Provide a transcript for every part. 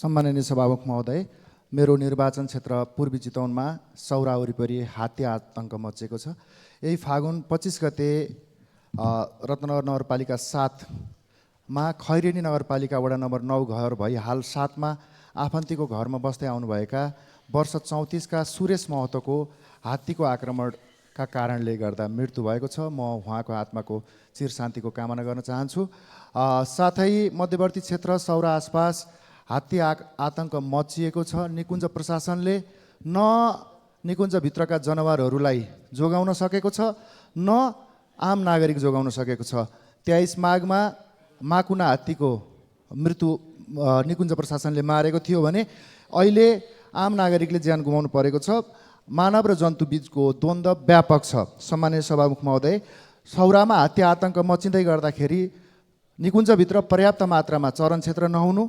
सम्माननीय सभामुख महोदय, मेरो निर्वाचन क्षेत्र पूर्वी चितवनमा सौरा वरिपरि हात्ती आतंक मचेको छ। यही फागुन 25 गते रत्नगर नगरपालिका 7 मा खैरेनी नगरपालिका वडा नम्बर 9 घर भई हाल 7 मा आफन्तीको घरमा बस्दै आउनुभएका वर्ष 34 का सुरेश महतोको हात्तीको आक्रमणका कारणले गर्दा मृत्यु भएको छ। म उहाँको आत्माको चिर शान्तिको कामना गर्न चाहन्छु। साथै मध्यवर्ती क्षेत्र सौरा आसपास हात्ती आतंक मचिएको छ। निकुञ्ज प्रशासनले न निकुञ्जभित्रका जनावरहरूलाई जोगाउन सकेको छ, न आम नागरिक जोगाउन सकेको छ। 23 माघमा माकुना हात्तीको मृत्यु निकुञ्ज प्रशासनले मारेको थियो भने अहिले आम नागरिकले ज्यान गुमाउनु परेको छ। मानव र जन्तु बीचको द्वन्द्व व्यापक छ। सम्माननीय सभामुख महोदय, सौरामा हात्ती आतंक मचिँदै गर्दाखेरि निकुञ्जभित्र पर्याप्त मात्रामा चरण क्षेत्र नहुनु,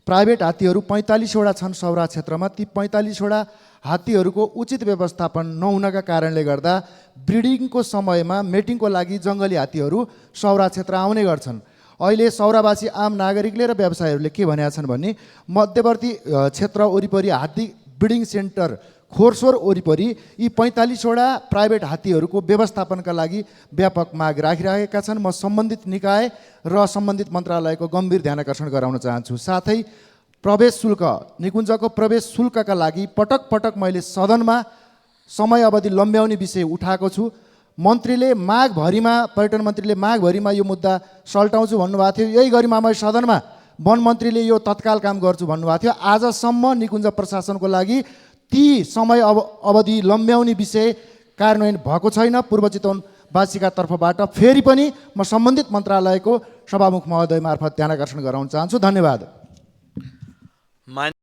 प्राइभेट हात्तीहरू 45 वटा छन् सौरा क्षेत्रमा, ती 45 वटा हात्तीहरूको उचित व्यवस्थापन नहुनका कारणले गर्दा ब्रिडिङको समयमा मेटिङको लागि जङ्गली हात्तीहरू सौरा क्षेत्र आउने गर्छन्। अहिले सौरावासी आम नागरिकले र व्यवसायीहरूले के भनेका छन् भने मध्यवर्ती क्षेत्र वरिपरि हात्ती ब्रिडिङ सेन्टर खोरसोर वरिपरि यी 45 वटा प्राइभेट हात्तीहरूको व्यवस्थापनका लागि व्यापक माग राखिरहेका छन्। म सम्बन्धित निकाय र सम्बन्धित मन्त्रालयको गम्भीर ध्यानाकर्षण गराउन चाहन्छु। साथै प्रवेश शुल्क, निकुञ्जको प्रवेश शुल्कका लागि पटक पटक मैले सदनमा समय अवधि लम्ब्याउने विषय उठाएको छु। मन्त्रीले माघभरिमा, पर्यटन मन्त्रीले माघभरिमा यो मुद्दा सल्टाउँछु भन्नुभएको थियो। यही गरिमामय सदनमा वन मन्त्रीले यो तत्काल काम गर्छु भन्नुभएको थियो। आजसम्म निकुञ्ज प्रशासनको लागि ती समय अवधि लम्ब्याउने विषय कार्यान्वयन भएको छैन। पूर्व चितवनवासीका तर्फबाट फेरि पनि म सम्बन्धित मन्त्रालयको सभामुख महोदय मार्फत ध्यानाकर्षण गराउन चाहन्छु। धन्यवाद।